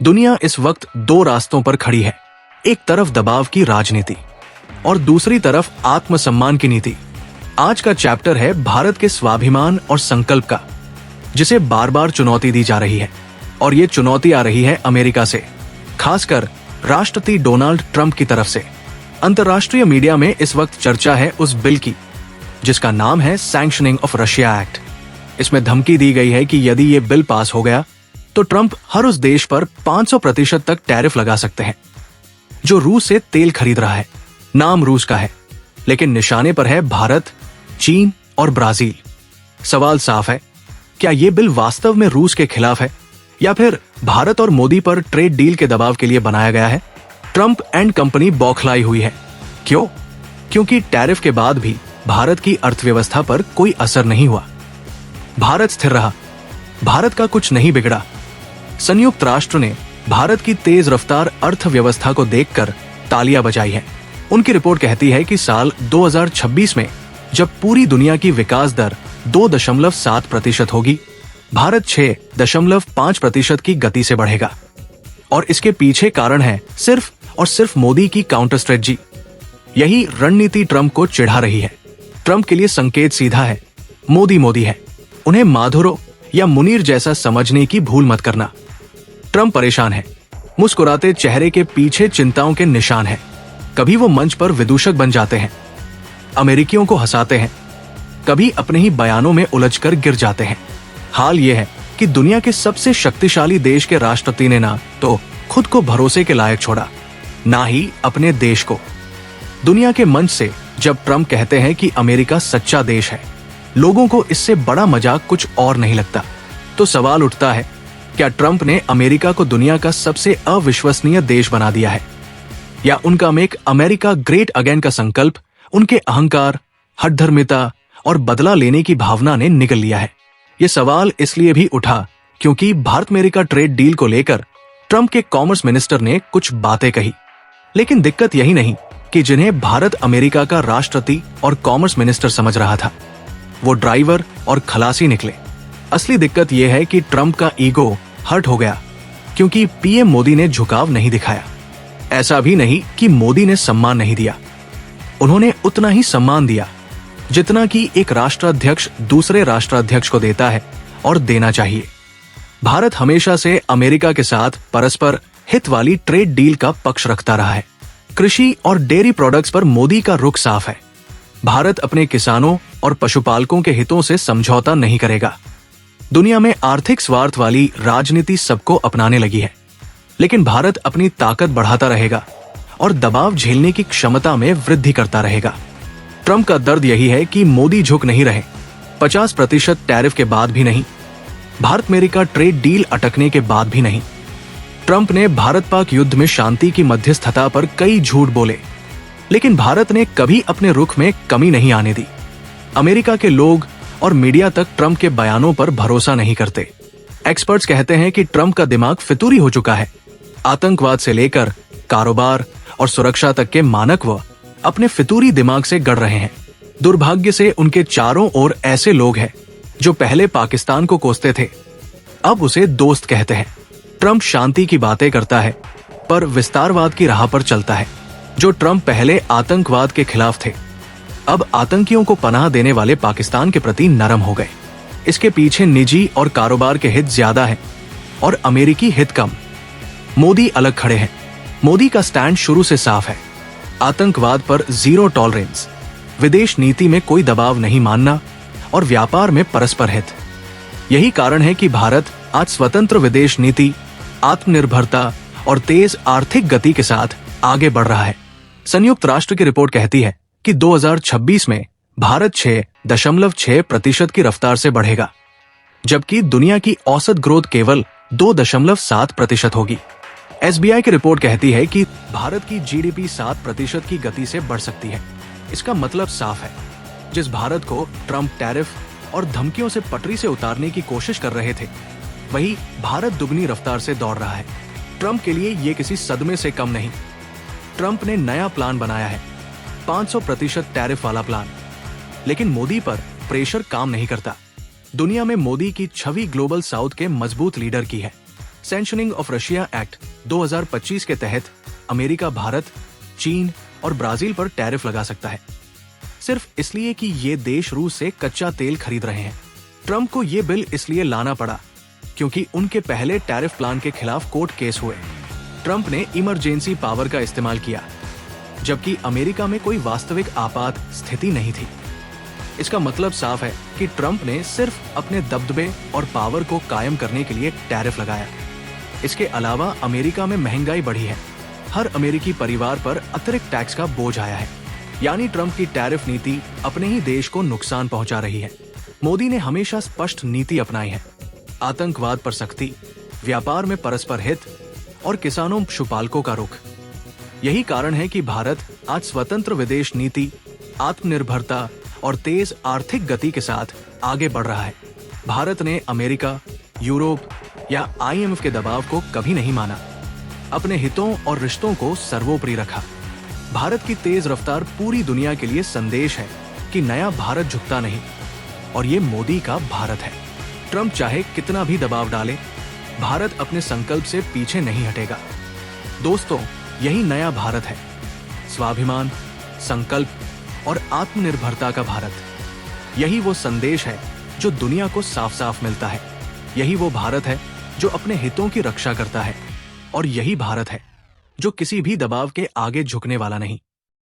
दुनिया इस वक्त दो रास्तों पर खड़ी है। एक तरफ दबाव की राजनीति और दूसरी तरफ आत्मसम्मान की नीति। आज का चैप्टर है भारत के स्वाभिमान और संकल्प का, जिसे बार बार चुनौती दी जा रही है। और ये चुनौती आ रही है अमेरिका से, खासकर राष्ट्रपति डोनाल्ड ट्रंप की तरफ से। अंतर्राष्ट्रीय मीडिया में इस वक्त चर्चा है उस बिल की जिसका नाम है सैंक्शनिंग ऑफ रशिया एक्ट। इसमें धमकी दी गई है कि यदि ये बिल पास हो गया तो ट्रंप हर उस देश पर 500% तक टैरिफ लगा सकते हैं जो रूस से तेल खरीद रहा है। नाम रूस का है, लेकिन निशाने पर है भारत, चीन और ब्राजील। सवाल साफ है, क्या ये बिल वास्तव में रूस के खिलाफ है या फिर भारत और मोदी पर ट्रेड डील के दबाव के लिए बनाया गया है? ट्रंप एंड कंपनी बौखलाई हुई है। क्यों? क्योंकि टैरिफ के बाद भी भारत की अर्थव्यवस्था पर कोई असर नहीं हुआ। भारत स्थिर रहा, भारत का कुछ नहीं बिगड़ा। संयुक्त राष्ट्र ने भारत की तेज रफ्तार अर्थव्यवस्था को देखकर तालियां बजाई है। उनकी रिपोर्ट कहती है कि साल 2026 में जब पूरी दुनिया की विकास दर 2.7% होगी, भारत 6.5% की गति से बढ़ेगा। और इसके पीछे कारण है सिर्फ और सिर्फ मोदी की काउंटर स्ट्रेटजी। यही रणनीति ट्रंप को चिढ़ा रही है। ट्रंप के लिए संकेत सीधा है, मोदी मोदी है। उन्हें माधुरो या मुनीर जैसा समझने की भूल मत करना। ट्रंप परेशान है, मुस्कुराते चेहरे के पीछे चिंताओं के निशान हैं। कभी वो मंच पर विदूषक बन जाते हैं, अमेरिकियों को हंसाते हैं, कभी अपने ही बयानों में उलझकर गिर जाते हैं। हाल ये है कि दुनिया के सबसे शक्तिशाली देश के राष्ट्रपति ने ना तो खुद को भरोसे के लायक छोड़ा, ना ही अपने देश को। दुनिया के मंच से जब ट्रंप कहते हैं कि अमेरिका सच्चा देश है, लोगों को इससे बड़ा मजाक कुछ और नहीं लगता। तो सवाल उठता है, क्या ट्रंप ने अमेरिका को दुनिया का सबसे अविश्वसनीय देश बना दिया है, या उनका मेक अमेरिका ग्रेट अगेन का संकल्प उनके अहंकार, हठधर्मिता और बदला लेने की भावना ने निगल लिया है? ये सवाल इसलिए भी उठा क्योंकि भारत अमेरिका ट्रेड डील को लेकर ट्रंप के कॉमर्स मिनिस्टर ने कुछ बातें कही। लेकिन दिक्कत यही नहीं कि जिन्हें भारत अमेरिका का राष्ट्रपति और कॉमर्स मिनिस्टर समझ रहा था, वो ड्राइवर और खलासी निकले। असली दिक्कत यह है कि ट्रंप का ईगो हर्ट हो गया क्योंकि पीएम मोदी ने झुकाव नहीं दिखाया। ऐसा भी नहीं कि मोदी ने सम्मान नहीं दिया, उन्होंने उतना ही सम्मान दिया जितना कि एक राष्ट्राध्यक्ष दूसरे राष्ट्राध्यक्ष को देता है और देना चाहिए। भारत हमेशा से अमेरिका के साथ परस्पर हित वाली ट्रेड डील का पक्ष रखता रहा है। कृषि और डेयरी प्रोडक्ट्स पर मोदी का रुख साफ है। भारत अपने किसानों और पशुपालकों के हितों से समझौता नहीं करेगा। दुनिया में आर्थिक स्वार्थ वाली राजनीति सबको अपनाने लगी है, लेकिन भारत अपनी ताकत बढ़ाता रहेगा और दबाव झेलने की क्षमता में वृद्धि करता रहेगा। ट्रंप का दर्द यही है कि मोदी झुक नहीं रहे। 50% टैरिफ के बाद भी नहीं, भारत अमेरिका ट्रेड डील अटकने के बाद भी नहीं। ट्रंप ने भारत पाक युद्ध में शांति की मध्यस्थता पर कई झूठ बोले, लेकिन भारत ने कभी अपने रुख में कमी नहीं आने दी। अमेरिका के लोग और मीडिया तक ट्रंप के बयानों पर भरोसा नहीं करते। एक्सपर्ट्स कहते हैं कि ट्रंप का दिमाग फितूरी हो चुका है। आतंकवाद से लेकर कारोबार और सुरक्षा तक के मानक वो अपने फितूरी दिमाग से गढ़ रहे हैं। दुर्भाग्य से उनके चारों ओर ऐसे लोग हैं जो पहले पाकिस्तान को कोसते थे, अब उसे दोस्त कहते हैं। ट्रंप शांति की बातें करता है पर विस्तारवाद की राह पर चलता है। जो ट्रंप पहले आतंकवाद के खिलाफ थे, अब आतंकियों को पनाह देने वाले पाकिस्तान के प्रति नरम हो गए। इसके पीछे निजी और कारोबार के हित ज्यादा हैं और अमेरिकी हित कम। मोदी अलग खड़े हैं। मोदी का स्टैंड शुरू से साफ है, आतंकवाद पर जीरो टॉलरेंस, विदेश नीति में कोई दबाव नहीं मानना और व्यापार में परस्पर हित। यही कारण है कि भारत आज स्वतंत्र विदेश नीति, आत्मनिर्भरता और तेज आर्थिक गति के साथ आगे बढ़ रहा है। संयुक्त राष्ट्र की रिपोर्ट कहती है कि 2026 में भारत 6.6% की रफ्तार से बढ़ेगा, जबकि दुनिया की औसत ग्रोथ केवल 2.7% होगी। एसबीआई की रिपोर्ट कहती है कि भारत की जीडीपी 7% की गति से बढ़ सकती है। इसका मतलब साफ है, जिस भारत को ट्रंप टैरिफ और धमकियों से पटरी से उतारने की कोशिश कर रहे थे, वही भारत दुगनी रफ्तार से दौड़ रहा है। ट्रंप के लिए ये किसी सदमे से कम नहीं। ट्रंप ने नया प्लान बनाया है, 500% टैरिफ वाला प्लान। लेकिन मोदी पर प्रेशर काम नहीं करता। दुनिया में मोदी की छवि ग्लोबल साउथ के मजबूत लीडर की है। सैंक्शनिंग ऑफ रशिया एक्ट 2025 के तहत अमेरिका भारत, चीन और ब्राजील पर टैरिफ लगा सकता है, सिर्फ इसलिए कि ये देश रूस से कच्चा तेल खरीद रहे हैं। ट्रंप को ये बिल इसलिए लाना पड़ा क्योंकि उनके पहले टैरिफ प्लान के खिलाफ कोर्ट केस हुए। ट्रंप ने इमरजेंसी पावर का इस्तेमाल किया, जबकि अमेरिका में कोई वास्तविक आपात स्थिति नहीं थी। इसका मतलब साफ है कि ट्रंप ने सिर्फ अपने दबदबे और पावर को कायम करने के लिए टैरिफ लगाया। इसके अलावा अमेरिका में महंगाई बढ़ी है, हर अमेरिकी परिवार पर अतिरिक्त टैक्स का बोझ आया है, यानी ट्रंप की टैरिफ नीति अपने ही देश को नुकसान पहुंचा रही है। मोदी ने हमेशा स्पष्ट नीति अपनाई है, आतंकवाद पर सख्ती, व्यापार में परस्पर हित और किसानों पशुपालकों का रुख। यही कारण है कि भारत आज स्वतंत्र विदेश नीति, आत्मनिर्भरता और तेज आर्थिक गति के साथ आगे बढ़ रहा है। भारत ने अमेरिका, यूरोप या IMF के दबाव को कभी नहीं माना, अपने हितों और रिश्तों को सर्वोपरि रखा। भारत की तेज रफ्तार पूरी दुनिया के लिए संदेश है कि नया भारत झुकता नहीं, और ये मोदी का भारत है। ट्रंप चाहे कितना भी दबाव डाले, भारत अपने संकल्प से पीछे नहीं हटेगा। दोस्तों, यही नया भारत है, स्वाभिमान, संकल्प और आत्मनिर्भरता का भारत। यही वो संदेश है जो दुनिया को साफ साफ मिलता है। यही वो भारत है जो अपने हितों की रक्षा करता है, और यही भारत है जो किसी भी दबाव के आगे झुकने वाला नहीं।